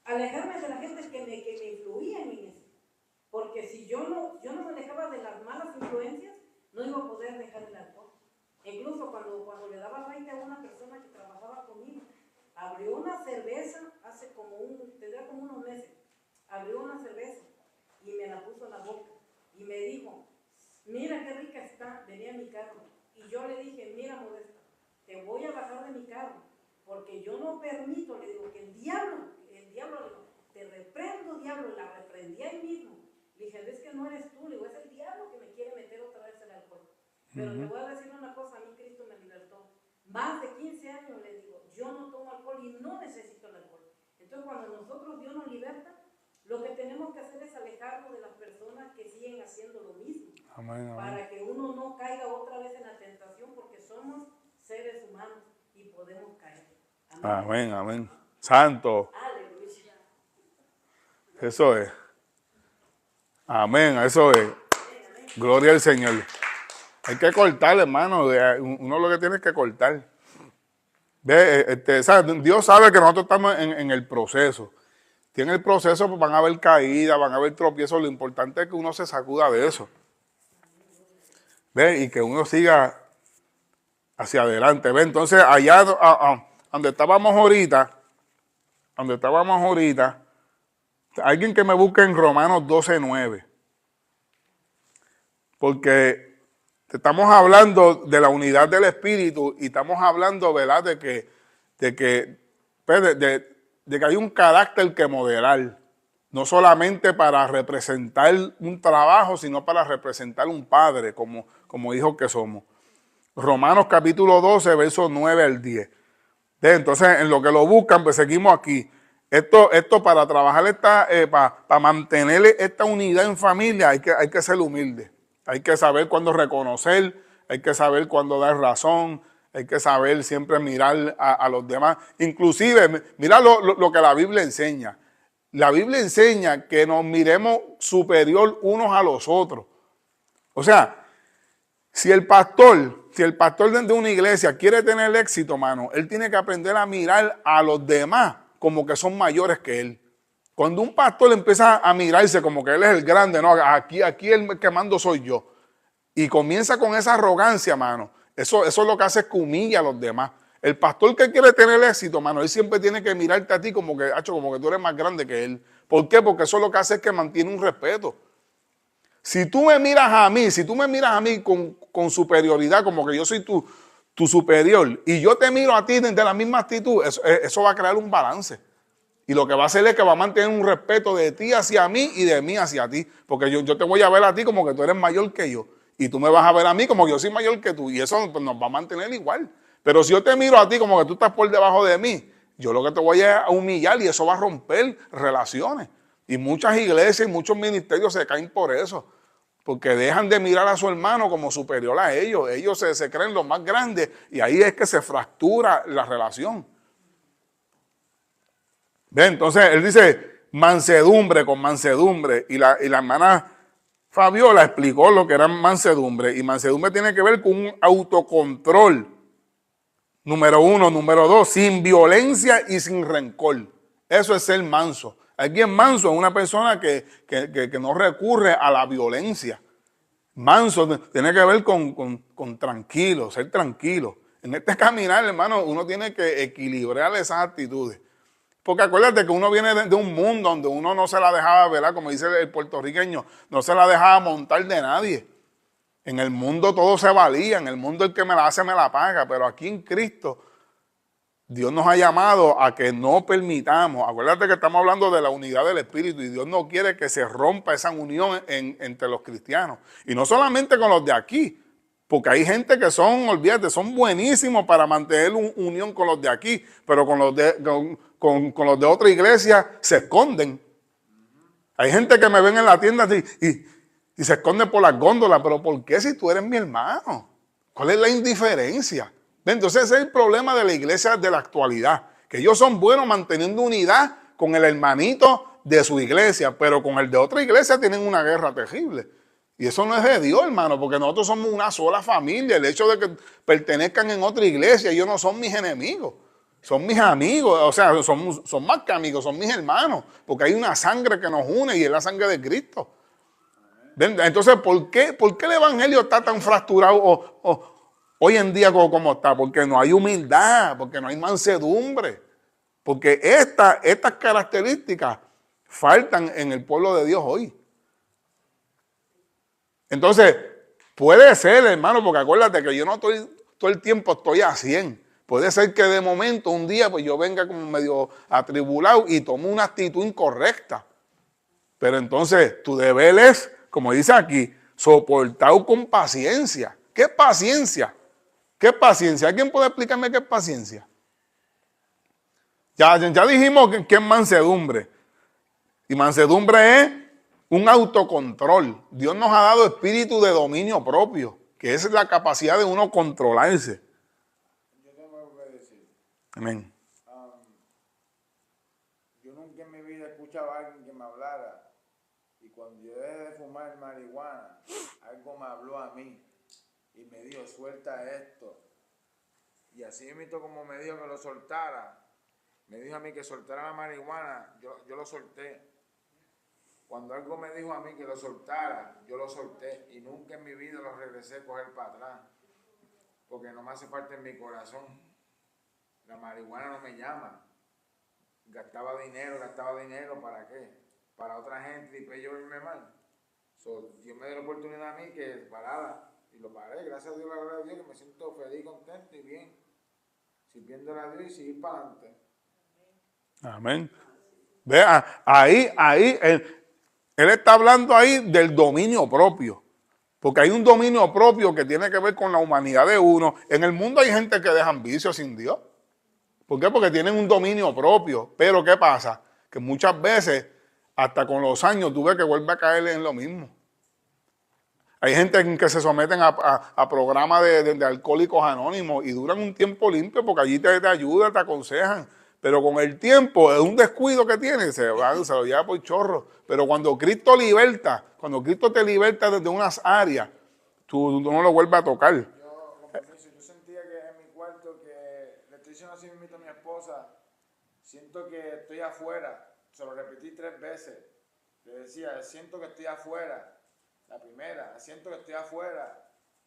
Speaker 2: alejarme de la gente que me influía en eso. Porque si yo no me alejaba de las malas influencias, no iba a poder dejar el alcohol. Incluso cuando le daba raite a una persona que trabajaba conmigo, abrió una cerveza tendría como unos meses, abrió una cerveza y me la puso en la boca y me dijo, mira qué rica está, venía a mi carro. Y yo le dije, mira Modesta, te voy a bajar de mi carro, porque yo no permito, le digo, que el diablo, le digo, te reprendo diablo, la reprendí ahí mismo. Le dije, ves que no eres tú, le digo, es el diablo que me quiere meter otra vez el alcohol. Pero te voy a decir una cosa, a mí Cristo me libertó. Más de 15 años le digo, yo no tomo alcohol y no necesito el alcohol. Entonces cuando nosotros Dios nos liberta, lo que tenemos que hacer es alejarnos de las personas que siguen haciendo lo mismo.
Speaker 1: Amén, amén.
Speaker 2: Para que uno no caiga otra vez en la tentación, porque somos seres humanos y podemos caer.
Speaker 1: Amén, amén. Santo.
Speaker 2: Aleluya.
Speaker 1: Eso es. Amén, eso es. Gloria al Señor. Hay que cortar, hermano. Uno lo que tiene es que cortar. Dios sabe que nosotros estamos en el proceso. En el proceso pues, van a haber caídas, van a haber tropiezos. Lo importante es que uno se sacuda de eso. ¿Ve? Y que uno siga hacia adelante. ¿Ve? Entonces, allá donde estábamos ahorita, alguien que me busque en Romanos 12:9. Porque estamos hablando de la unidad del Espíritu y estamos hablando, ¿verdad?, de que hay un carácter que modelar. No solamente para representar un trabajo, sino para representar un padre, como hijos que somos. Romanos capítulo 12, versos 9 al 10. Entonces, en lo que lo buscan, pues seguimos aquí. Esto para trabajar para mantener esta unidad en familia hay que ser humilde. Hay que saber cuándo reconocer, hay que saber cuándo dar razón, hay que saber siempre mirar a los demás. Inclusive, mira lo que la Biblia enseña. La Biblia enseña que nos miremos superior unos a los otros. O sea, si el pastor de una iglesia quiere tener éxito, mano, él tiene que aprender a mirar a los demás como que son mayores que él. Cuando un pastor empieza a mirarse como que él es el grande, no, aquí el que mando soy yo, y comienza con esa arrogancia, mano, eso es lo que hace es que humilla a los demás. El pastor que quiere tener éxito, mano, él siempre tiene que mirarte a ti como que tú eres más grande que él. ¿Por qué? Porque eso lo que hace es que mantiene un respeto. Si tú me miras a mí con superioridad, como que yo soy tu superior, y yo te miro a ti desde la misma actitud, eso va a crear un balance. Y lo que va a hacer es que va a mantener un respeto de ti hacia mí y de mí hacia ti. Porque yo te voy a ver a ti como que tú eres mayor que yo. Y tú me vas a ver a mí como que yo soy mayor que tú. Y eso pues, nos va a mantener igual. Pero si yo te miro a ti como que tú estás por debajo de mí, yo lo que te voy a humillar y eso va a romper relaciones. Y muchas iglesias y muchos ministerios se caen por eso. Porque dejan de mirar a su hermano como superior a ellos. Ellos se creen los más grandes y ahí es que se fractura la relación. ¿Ve? Entonces él dice mansedumbre con mansedumbre y la hermana Fabiola explicó lo que era mansedumbre y mansedumbre tiene que ver con un autocontrol. Número 1, número 2, sin violencia y sin rencor. Eso es ser manso. Alguien manso es una persona que no recurre a la violencia. Manso tiene que ver con tranquilo, ser tranquilo. En este caminar, hermano, uno tiene que equilibrar esas actitudes. Porque acuérdate que uno viene de un mundo donde uno no se la dejaba, ¿verdad? Como dice el puertorriqueño, no se la dejaba montar de nadie. En el mundo todo se valía, en el mundo el que me la hace me la paga, pero aquí en Cristo Dios nos ha llamado a que no permitamos, acuérdate que estamos hablando de la unidad del Espíritu y Dios no quiere que se rompa esa unión entre los cristianos. Y no solamente con los de aquí, porque hay gente que son, olvídate, son buenísimos para mantener unión con los de aquí, pero con los con los de otra iglesia se esconden. Hay gente que me ven en la tienda y se esconden por las góndolas, pero ¿por qué si tú eres mi hermano? ¿Cuál es la indiferencia? Entonces ese es el problema de la iglesia de la actualidad, que ellos son buenos manteniendo unidad con el hermanito de su iglesia, pero con el de otra iglesia tienen una guerra terrible. Y eso no es de Dios, hermano, porque nosotros somos una sola familia. El hecho de que pertenezcan en otra iglesia, ellos no son mis enemigos, son mis amigos, o sea, son más que amigos, son mis hermanos, porque hay una sangre que nos une y es la sangre de Cristo. Entonces, ¿por qué el evangelio está tan fracturado hoy en día como está? Porque no hay humildad, porque no hay mansedumbre, porque estas características faltan en el pueblo de Dios hoy. Entonces, puede ser, hermano, porque acuérdate que yo no estoy todo el tiempo estoy a 100. Puede ser que de momento, un día, pues yo venga como medio atribulado y tome una actitud incorrecta. Pero entonces, tu deber es, como dice aquí, soportar con paciencia. ¿Qué es paciencia? ¿Qué es paciencia? ¿Alguien puede explicarme qué es paciencia? Ya dijimos que es mansedumbre. Y mansedumbre es un autocontrol. Dios nos ha dado espíritu de dominio propio, que es la capacidad de uno controlarse.
Speaker 3: Yo tengo algo que decir.
Speaker 1: Amén.
Speaker 3: Yo nunca en mi vida he escuchado a alguien que me hablara y cuando yo dejé de fumar marihuana, algo me habló a mí y me dijo, suelta esto. Y así mismo como me dijo que lo soltara, me dijo a mí que soltara la marihuana, yo lo solté. Cuando algo me dijo a mí que lo soltara, yo lo solté y nunca en mi vida lo regresé a coger para atrás, porque no me hace falta en mi corazón. La marihuana no me llama. Gastaba dinero, ¿para qué? Para otra gente y pues yo verme mal. Dios me dio la oportunidad a mí que parara y lo paré. Gracias a Dios, la gloria a Dios, que me siento feliz, contento y bien. Sirviéndole a Dios y seguir para adelante.
Speaker 1: Amén. Vea, ahí, él está hablando ahí del dominio propio. Porque hay un dominio propio que tiene que ver con la humanidad de uno. En el mundo hay gente que dejan vicios sin Dios. ¿Por qué? Porque tienen un dominio propio. Pero ¿qué pasa? Que muchas veces, hasta con los años, tú ves que vuelve a caer en lo mismo. Hay gente que se someten a programas de alcohólicos anónimos y duran un tiempo limpio porque allí te ayudan, te aconsejan. Pero con el tiempo, es un descuido que tiene, se lo lleva por chorro. Pero cuando Cristo te liberta desde unas áreas, tú no lo vuelves a tocar.
Speaker 3: Yo sentía que en mi cuarto, que le estoy diciendo así mismo a mi esposa, siento que estoy afuera. Se lo repetí 3 veces. Le decía, siento que estoy afuera. La primera, siento que estoy afuera.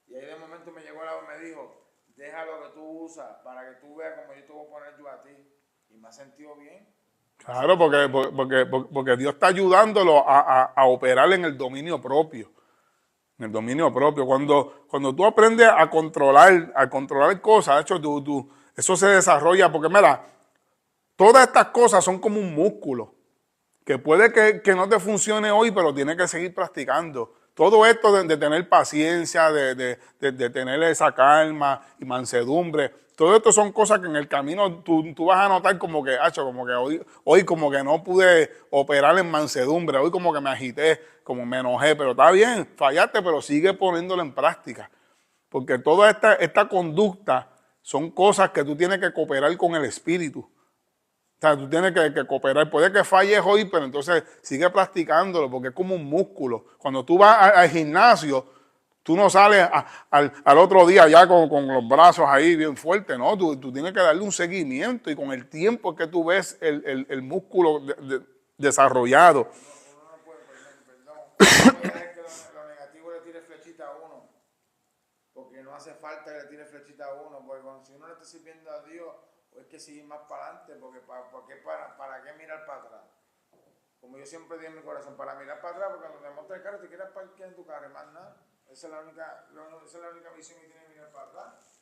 Speaker 3: Y ahí de momento me llegó la voz y me dijo, deja lo que tú usas para que tú veas como yo te voy a poner yo a ti. Y me ha sentido bien.
Speaker 1: Claro, porque Dios está ayudándolo a operar en el dominio propio. En el dominio propio. Cuando tú aprendes a controlar cosas, de hecho, eso se desarrolla. Porque mira, todas estas cosas son como un músculo. Que puede que no te funcione hoy, pero tienes que seguir practicando. Todo esto de tener paciencia, de tener esa calma y mansedumbre, todo esto son cosas que en el camino tú vas a notar como que hoy como que no pude operar en mansedumbre, hoy como que me agité, como me enojé, pero está bien, fallaste, pero sigue poniéndolo en práctica. Porque toda esta conducta son cosas que tú tienes que cooperar con el Espíritu. O sea, tú tienes que cooperar. Puede que falles hoy, pero entonces sigue practicándolo porque es como un músculo. Cuando tú vas al gimnasio, tú no sales al otro día ya con los brazos ahí bien fuertes, ¿no? Tú tienes que darle un seguimiento y con el tiempo es que tú ves el músculo desarrollado.
Speaker 3: Uno no puede, perdón, no puede dejar que lo negativo le tire flechita a uno. Porque no hace falta que le tire flechita a uno. Porque si uno le está sirviendo a Dios, hay que seguir más para adelante, porque ¿para qué mirar para atrás? Como yo siempre digo en mi corazón, para mirar para atrás, porque cuando te montas el carro te quieres parquear en tu carro y más nada. Esa es la única visión que tiene mirar para atrás.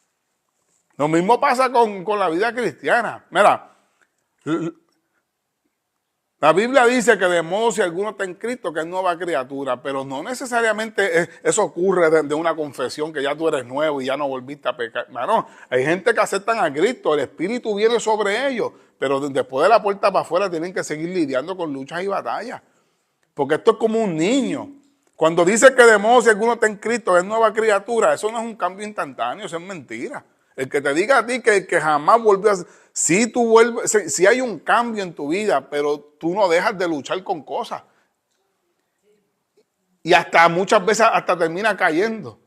Speaker 1: Lo mismo pasa con la vida cristiana. Mira, la Biblia dice que de modo si alguno está en Cristo, que es nueva criatura, pero no necesariamente eso ocurre de una confesión, que ya tú eres nuevo y ya no volviste a pecar. No, hay gente que aceptan a Cristo, el Espíritu viene sobre ellos, pero después de la puerta para afuera tienen que seguir lidiando con luchas y batallas. Porque esto es como un niño. Cuando dice que de modo si alguno está en Cristo, es nueva criatura, eso no es un cambio instantáneo, eso es mentira. El que te diga a ti que jamás volvió a... Si hay un cambio en tu vida, pero tú no dejas de luchar con cosas. Y hasta muchas veces hasta termina cayendo.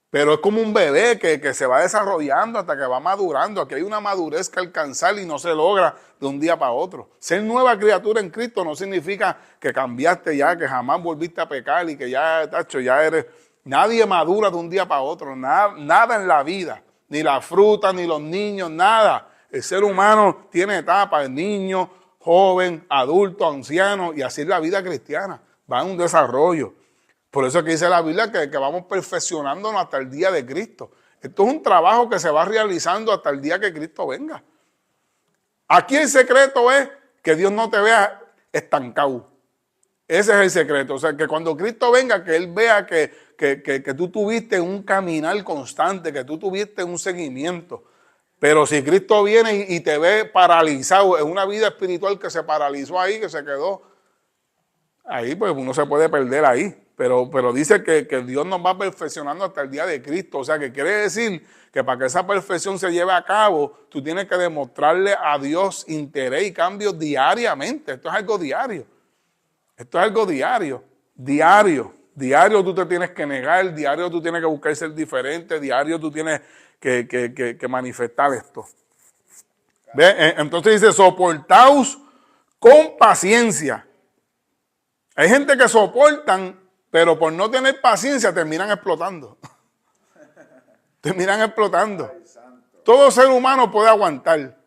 Speaker 1: Pero es como un bebé que se va desarrollando hasta que va madurando. Aquí hay una madurez que alcanzar y no se logra de un día para otro. Ser nueva criatura en Cristo no significa que cambiaste ya, que jamás volviste a pecar y que ya, tacho, ya eres... Nadie madura de un día para otro, nada en la vida. Ni la fruta, ni los niños, nada. El ser humano tiene etapas, niño, joven, adulto, anciano, y así es la vida cristiana. Va en un desarrollo. Por eso es que dice la Biblia que vamos perfeccionándonos hasta el día de Cristo. Esto es un trabajo que se va realizando hasta el día que Cristo venga. Aquí el secreto es que Dios no te vea estancado. Ese es el secreto. O sea, que cuando Cristo venga, que Él vea que tú tuviste un caminar constante, que tú tuviste un seguimiento. Pero si Cristo viene y te ve paralizado, es una vida espiritual que se paralizó ahí, que se quedó ahí, pues uno se puede perder ahí. Pero dice que Dios nos va perfeccionando hasta el día de Cristo. O sea, que quiere decir que para que esa perfección se lleve a cabo, tú tienes que demostrarle a Dios interés y cambios diariamente. Esto es algo diario. Esto es algo diario. Diario tú te tienes que negar, diario tú tienes que buscar ser diferente, diario tú tienes que manifestar esto. ¿Ve? Entonces dice, soportaos con paciencia. Hay gente que soportan, pero por no tener paciencia terminan explotando. Terminan explotando. Todo ser humano puede aguantar.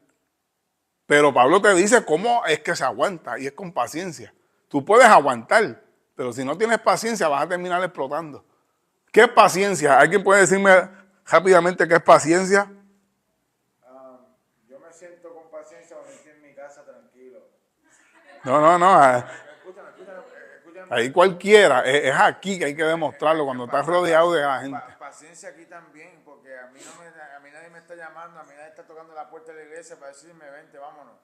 Speaker 1: Pero Pablo te dice cómo es que se aguanta, y es con paciencia. Tú puedes aguantar, pero si no tienes paciencia vas a terminar explotando. ¿Qué es paciencia? ¿Alguien puede decirme rápidamente qué es paciencia?
Speaker 3: Yo me siento con paciencia cuando estoy en mi casa tranquilo.
Speaker 1: No.
Speaker 3: Escúchame.
Speaker 1: Ahí cualquiera. Es aquí que hay que demostrarlo cuando estás rodeado de la gente.
Speaker 3: Paciencia aquí también, porque a mí nadie me está llamando, a mí nadie está tocando la puerta de la iglesia para decirme, vente, vámonos.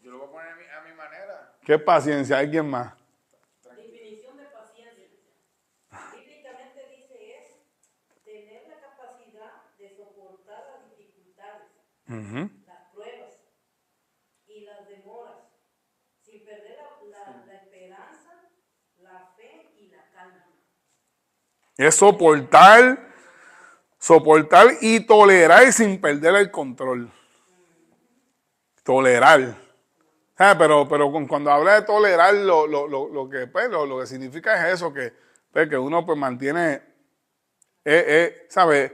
Speaker 3: Yo lo voy a poner a mi manera.
Speaker 1: ¿Qué es paciencia? ¿Alguien más?
Speaker 2: Definición de paciencia. Bíblicamente dice es tener la capacidad de soportar las dificultades, las pruebas y las demoras, sin perder la esperanza, la fe y la calma.
Speaker 1: Es soportar y tolerar sin perder el control. Tolerar. Pero cuando habla de tolerar, lo que significa es eso, que uno pues mantiene, ¿sabes?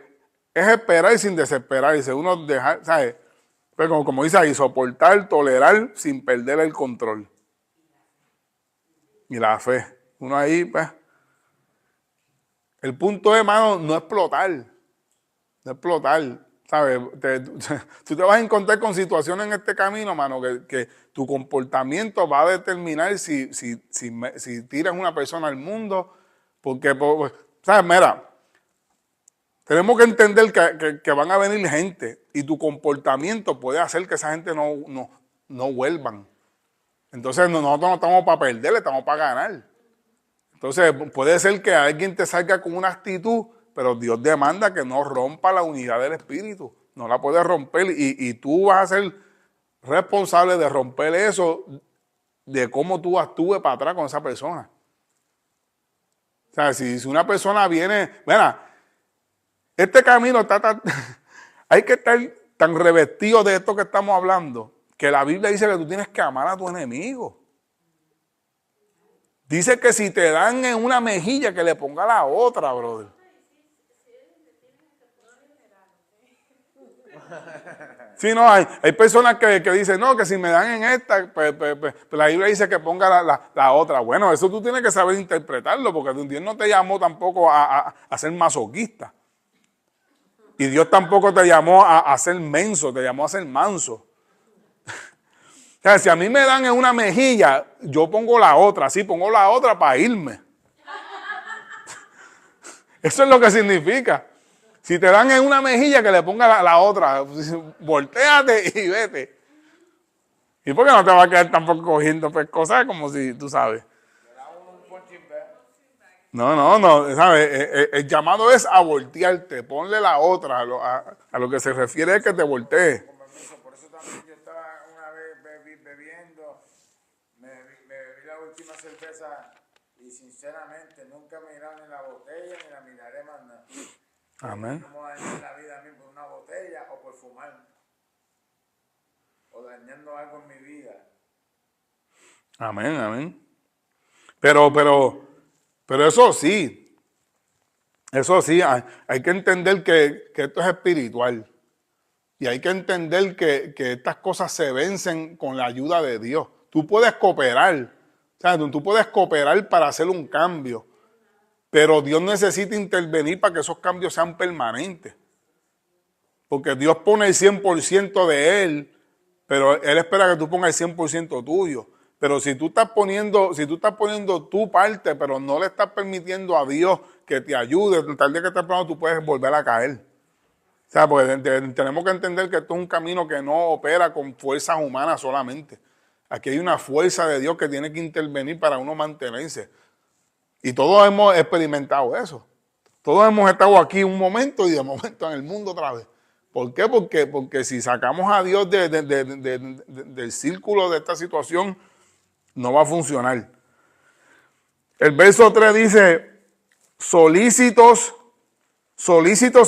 Speaker 1: Es esperar sin desesperarse, uno dejar, ¿sabes? Pues como dice ahí, soportar, tolerar sin perder el control. Y la fe. Uno ahí, pues. El punto, hermano, no explotar. No explotar. ¿Sabes? Tú te vas a encontrar con situaciones en este camino, mano, que tu comportamiento va a determinar si tiras una persona al mundo. Porque, ¿sabes? Mira, tenemos que entender que van a venir gente y tu comportamiento puede hacer que esa gente no vuelvan. Entonces, nosotros no estamos para perder, estamos para ganar. Entonces, puede ser que alguien te salga con una actitud, pero Dios demanda que no rompa la unidad del espíritu. No la puedes romper y tú vas a ser responsable de romper eso, de cómo tú actúes para atrás con esa persona. O sea, si una persona viene... Mira, este camino está hay que estar tan revestido de esto que estamos hablando, que la Biblia dice que tú tienes que amar a tu enemigo. Dice que si te dan en una mejilla, que le ponga la otra, brother. Sí, no, hay personas que dicen, no, que si me dan en esta, pues la Biblia dice que ponga la otra. Bueno, eso tú tienes que saber interpretarlo, porque Dios no te llamó tampoco a ser masoquista. Y Dios tampoco te llamó a ser menso, te llamó a ser manso. O sea, si a mí me dan en una mejilla, yo pongo la otra, sí, pongo la otra para irme. Eso es lo que significa. Si te dan en una mejilla, que le ponga la otra. Voltéate y vete. ¿Y por qué no te va a quedar tampoco cogiendo pues, cosas como si tú sabes? No, ¿sabes? El llamado es a voltearte. Ponle la otra. A lo que se refiere es que te voltees.
Speaker 3: Con permiso, por eso también yo estaba una vez bebiendo, me bebí la última cerveza y sinceramente nunca me mirado ni la botella ni la miraré más nada.
Speaker 1: Amén.
Speaker 3: ¿Cómo dañar la vida a mí por una botella o por fumar? O dañando algo en mi vida.
Speaker 1: Amén, amén. Pero eso sí, hay que entender que esto es espiritual. Y hay que entender que estas cosas se vencen con la ayuda de Dios. Tú puedes cooperar, o sea, tú puedes cooperar para hacer un cambio, pero Dios necesita intervenir para que esos cambios sean permanentes. Porque Dios pone el 100% de Él, pero Él espera que tú pongas el 100% tuyo. Pero si tú estás poniendo tu parte, pero no le estás permitiendo a Dios que te ayude, tal vez que te tú puedes volver a caer. O sea, porque tenemos que entender que esto es un camino que no opera con fuerzas humanas solamente. Aquí hay una fuerza de Dios que tiene que intervenir para uno mantenerse. Y todos hemos experimentado eso. Todos hemos estado aquí un momento y de momento en el mundo otra vez. ¿Por qué? Porque si sacamos a Dios del círculo de esta situación, no va a funcionar. El verso 3 dice, solícitos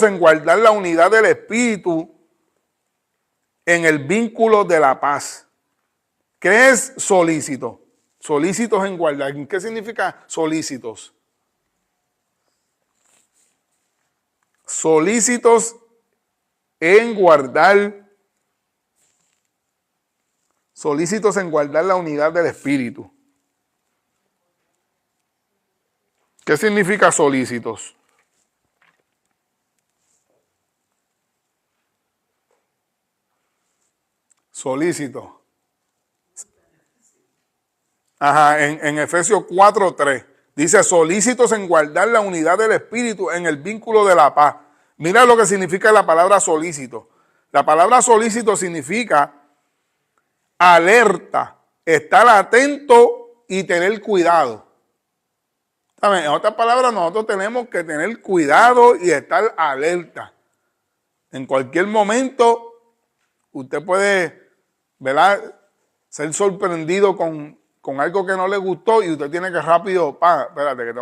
Speaker 1: en guardar la unidad del Espíritu en el vínculo de la paz. ¿Qué es solícito? Solícitos en guardar. ¿Qué significa solícitos? Solícitos en guardar la unidad del Espíritu. ¿Qué significa solícitos? Solícito. Ajá, en Efesios 4:3 dice solícitos en guardar la unidad del Espíritu en el vínculo de la paz. Mira lo que significa la palabra solícito. La palabra solícito significa alerta, estar atento y tener cuidado. ¿Saben? En otras palabras, nosotros tenemos que tener cuidado y estar alerta. En cualquier momento, usted puede, ¿verdad?, ser sorprendido con algo que no le gustó y usted tiene que rápido, espérate, que